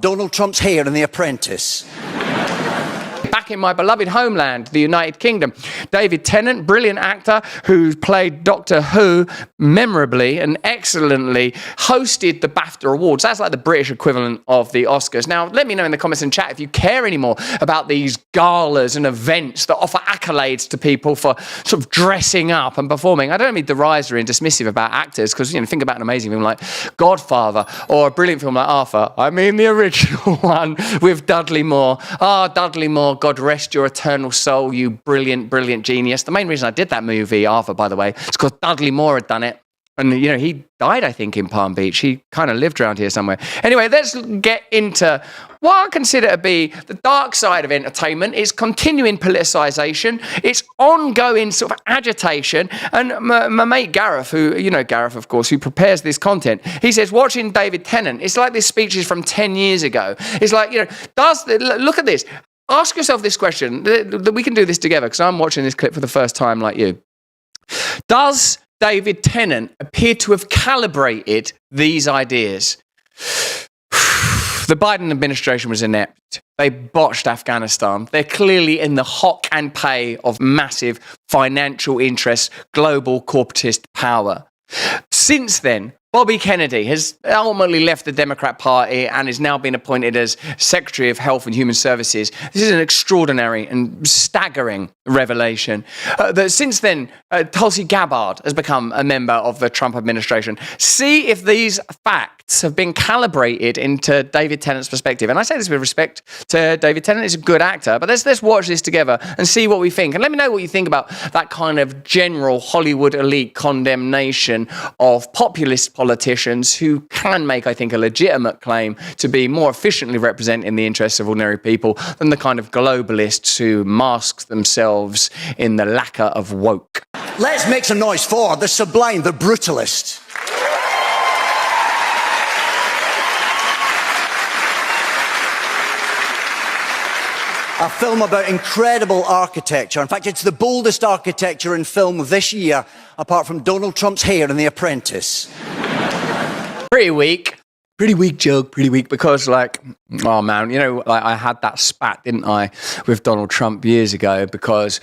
Donald Trump's hair in The Apprentice. Back in my beloved homeland, the United Kingdom, David Tennant, brilliant actor who played Doctor Who memorably and excellently, hosted the BAFTA Awards. That's like the British equivalent of the Oscars. Now, let me know in the comments and chat if you care anymore about these galas and events that offer accolades to people for sort of dressing up and performing. I don't mean derisory and dismissive about actors, because, think about an amazing film like Godfather or a brilliant film like Arthur. I mean the original one with Dudley Moore. Dudley Moore, God rest your eternal soul, you brilliant, brilliant genius. The main reason I did that movie, Arthur, by the way, is because Dudley Moore had done it. And, he died, I think, in Palm Beach. He kind of lived around here somewhere. Anyway, let's get into what I consider to be the dark side of entertainment. It's continuing politicization. It's ongoing sort of agitation. And my mate Gareth, who, Gareth, of course, who prepares this content, he says, watching David Tennant, it's like this speech is from 10 years ago. It's like, look at this. Ask yourself this question. We can do this together, because I'm watching this clip for the first time like you. Does David Tennant appear to have calibrated these ideas? The Biden administration was inept. They botched Afghanistan. They're clearly in the hock and pay of massive financial interests, global corporatist power. Since then, Bobby Kennedy has ultimately left the Democrat Party and is now been appointed as Secretary of Health and Human Services. This is an extraordinary and staggering revelation. Since then, Tulsi Gabbard has become a member of the Trump administration. See if these facts have been calibrated into David Tennant's perspective. And I say this with respect to David Tennant. He's a good actor. But let's watch this together and see what we think. And let me know what you think about that kind of general Hollywood elite condemnation of populist politicians who can make, I think, a legitimate claim to be more efficiently representing the interests of ordinary people than the kind of globalists who mask themselves in the lacquer of woke. Let's make some noise for the sublime, the brutalist. A film about incredible architecture. In fact, it's the boldest architecture in film this year, apart from Donald Trump's hair in The Apprentice. Pretty weak joke, because oh man, I had that spat, didn't I, with Donald Trump years ago, because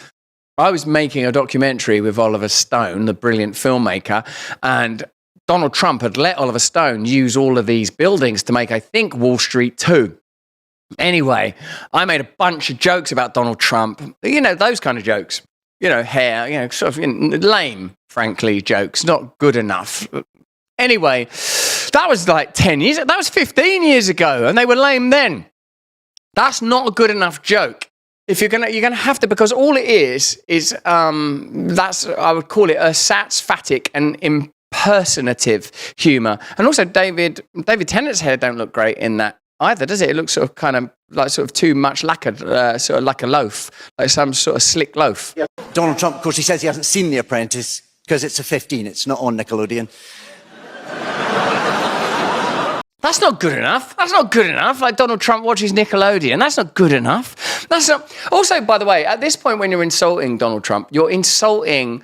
I was making a documentary with Oliver Stone, the brilliant filmmaker, and Donald Trump had let Oliver Stone use all of these buildings to make, I think, Wall Street 2. Anyway, I made a bunch of jokes about Donald Trump, those kind of jokes, hair, sort of lame, frankly, jokes, not good enough. Anyway, that was like 10 years, that was 15 years ago, and they were lame then. That's not a good enough joke. If you're gonna have to, because all it is I would call it a satsphatic and impersonative humour. And also David Tennant's hair don't look great in that either, does it? It looks sort of kind of like sort of too much lacquered, sort of like a loaf, like some sort of slick loaf. Yeah. Donald Trump, of course, he says he hasn't seen The Apprentice because it's a 15. It's not on Nickelodeon. That's not good enough. Like Donald Trump watches Nickelodeon. That's not good enough. That's not. Also, by the way, at this point when you're insulting Donald Trump, you're insulting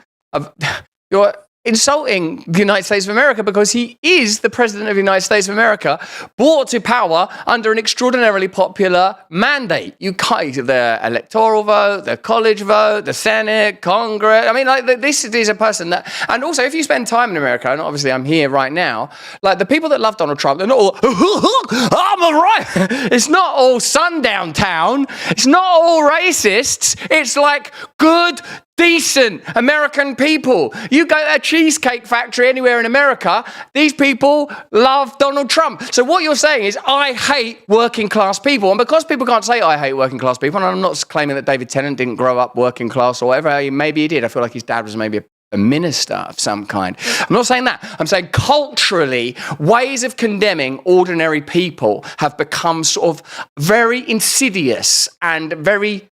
the United States of America, because he is the president of the United States of America, brought to power under an extraordinarily popular mandate. You can't, the electoral vote, the college vote, the Senate, Congress. I mean, this is a person that, and also if you spend time in America, and obviously I'm here right now, the people that love Donald Trump, they're not all, I'm all right. It's not all sundown town. It's not all racists. It's like good, decent American people. You go to a cheesecake factory anywhere in America, these people love Donald Trump. So what you're saying is, I hate working class people. And because people can't say I hate working class people, and I'm not claiming that David Tennant didn't grow up working class or whatever, maybe he did. I feel like his dad was maybe a minister of some kind. I'm not saying that. I'm saying culturally, ways of condemning ordinary people have become sort of very insidious and very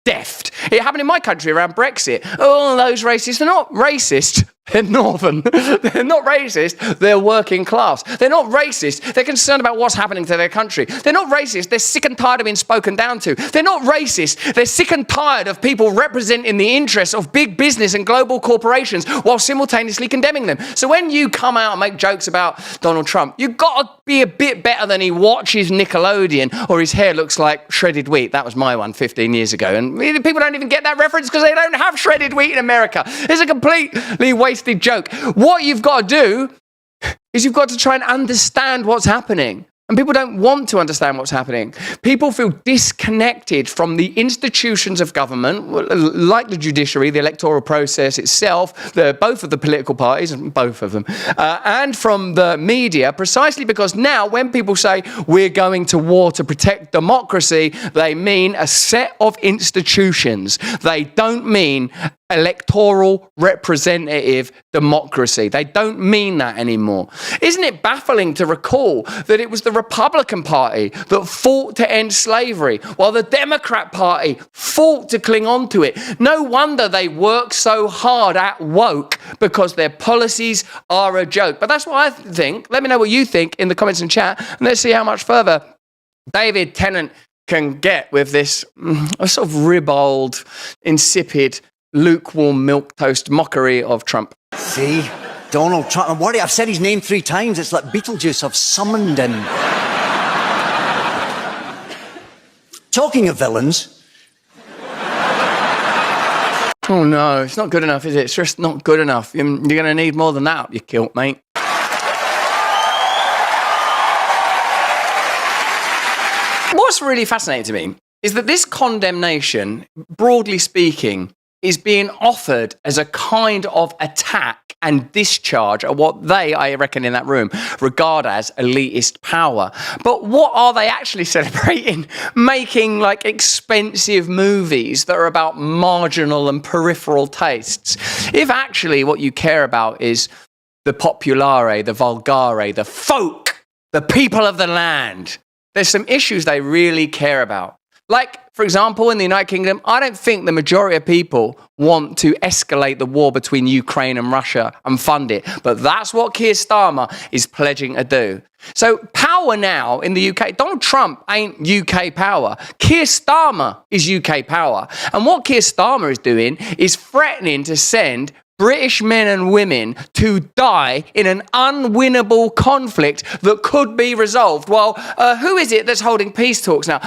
deft. It happened in my country around Brexit. Oh, those racists. They're not racist. They're northern. They're not racist. They're working class. They're not racist. They're concerned about what's happening to their country. They're not racist. They're sick and tired of being spoken down to. They're not racist. They're sick and tired of people representing the interests of big business and global corporations while simultaneously condemning them. So when you come out and make jokes about Donald Trump, you've got to be a bit better than he watches Nickelodeon or his hair looks like shredded wheat. That was my one 15 years ago. And people don't even get that reference because they don't have shredded wheat in America. It's a completely wasted joke. What you've got to do is you've got to try and understand what's happening. And people don't want to understand what's happening. People feel disconnected from the institutions of government, like the judiciary, the electoral process itself, both of the political parties, both of them, and from the media, precisely because now when people say we're going to war to protect democracy, they mean a set of institutions. They don't mean electoral representative democracy. They don't mean that anymore. Isn't it baffling to recall that it was the Republican Party that fought to end slavery while the Democrat Party fought to cling on to it? No wonder they work so hard at woke, because their policies are a joke. But that's what I think. Let me know what you think in the comments and chat, and let's see how much further David Tennant can get with this sort of ribald, insipid, lukewarm milquetoast mockery of Trump. See? Donald Trump. I'm worried. I've said his name 3 times. It's like Beetlejuice. I've summoned him. Talking of villains. Oh no, it's not good enough, is it? It's just not good enough. You're going to need more than that up your kilt, mate. What's really fascinating to me is that this condemnation, broadly speaking, is being offered as a kind of attack and discharge at what they, I reckon in that room, regard as elitist power. But what are they actually celebrating? Making like expensive movies that are about marginal and peripheral tastes. If actually what you care about is the populare, the vulgare, the folk, the people of the land, there's some issues they really care about. Like, for example, in the United Kingdom, I don't think the majority of people want to escalate the war between Ukraine and Russia and fund it. But that's what Keir Starmer is pledging to do. So power now in the UK, Donald Trump ain't UK power. Keir Starmer is UK power. And what Keir Starmer is doing is threatening to send British men and women to die in an unwinnable conflict that could be resolved. Well, who is it that's holding peace talks now?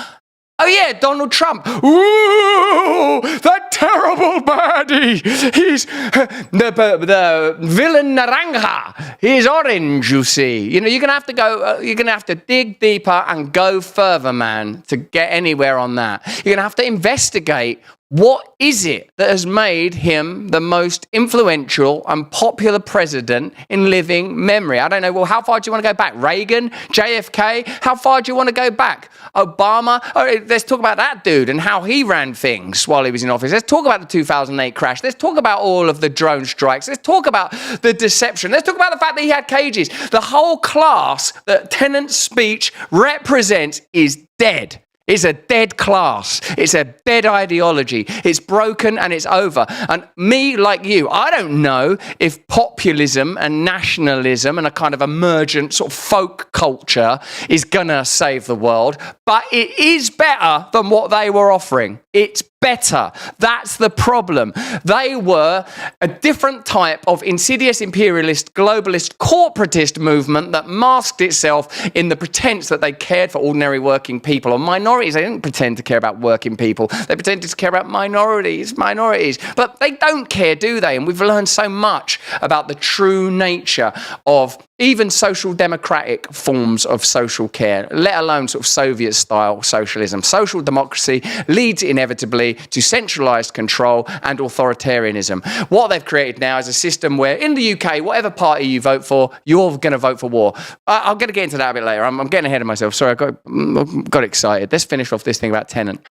Oh yeah, Donald Trump. Ooh, that terrible baddie. He's the villain naranja. He's orange, you see. You know, you're gonna have to go. You're gonna have to dig deeper and go further, man, to get anywhere on that. You're gonna have to investigate. What is it that has made him the most influential and popular president in living memory? I don't know. Well, how far do you want to go back? Reagan? JFK? How far do you want to go back? Obama? Oh, let's talk about that dude and how he ran things while he was in office. Let's talk about the 2008 crash. Let's talk about all of the drone strikes. Let's talk about the deception. Let's talk about the fact that he had cages. The whole class that Tennant's speech represents is dead. It's a dead class. It's a dead ideology. It's broken and it's over. And me, like you, I don't know if populism and nationalism and a kind of emergent sort of folk culture is gonna save the world, but it is better than what they were offering. It's better. That's the problem. They were a different type of insidious imperialist, globalist, corporatist movement that masked itself in the pretense that they cared for ordinary working people or minorities. They didn't pretend to care about working people. They pretended to care about minorities. But they don't care, do they? And we've learned so much about the true nature of even social democratic forms of social care, let alone sort of Soviet-style socialism. Social democracy leads inevitably to centralised control and authoritarianism. What they've created now is a system where, in the UK, whatever party you vote for, you're going to vote for war. I'm going to get into that a bit later. I'm getting ahead of myself. Sorry, I got excited. Let's finish off this thing about Tennant.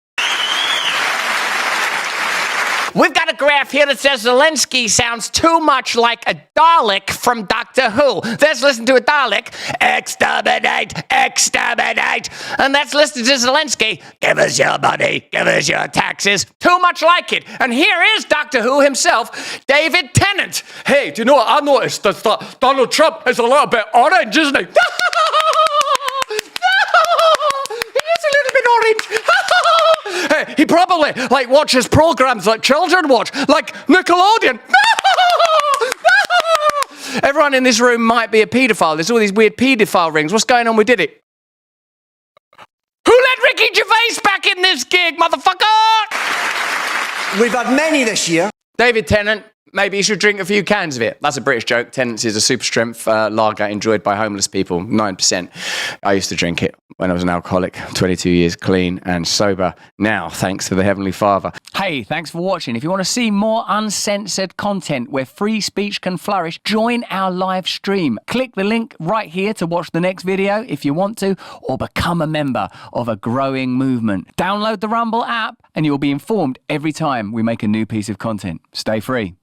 We've got to graph here that says Zelensky sounds too much like a Dalek from Doctor Who. Let's listen to a Dalek. Exterminate, exterminate. And let's listen to Zelensky. Give us your money, give us your taxes. Too much like it. And here is Doctor Who himself, David Tennant. Hey, do you know what I noticed? That Donald Trump is a little bit orange, isn't he? He is a little bit orange. Hey, he probably watches programs like children watch, like Nickelodeon. Everyone in this room might be a paedophile. There's all these weird paedophile rings. What's going on with Diddy? Who let Ricky Gervais back in this gig, motherfucker? We've had many this year. David Tennant, maybe you should drink a few cans of it. That's a British joke. Tennant's is a super strength lager enjoyed by homeless people, 9%. I used to drink it when I was an alcoholic, 22 years clean and sober now, thanks to the Heavenly Father. Hey, thanks for watching. If you want to see more uncensored content where free speech can flourish, join our live stream. Click the link right here to watch the next video if you want to, or become a member of a growing movement. Download the Rumble app and you'll be informed every time we make a new piece of content. Stay free.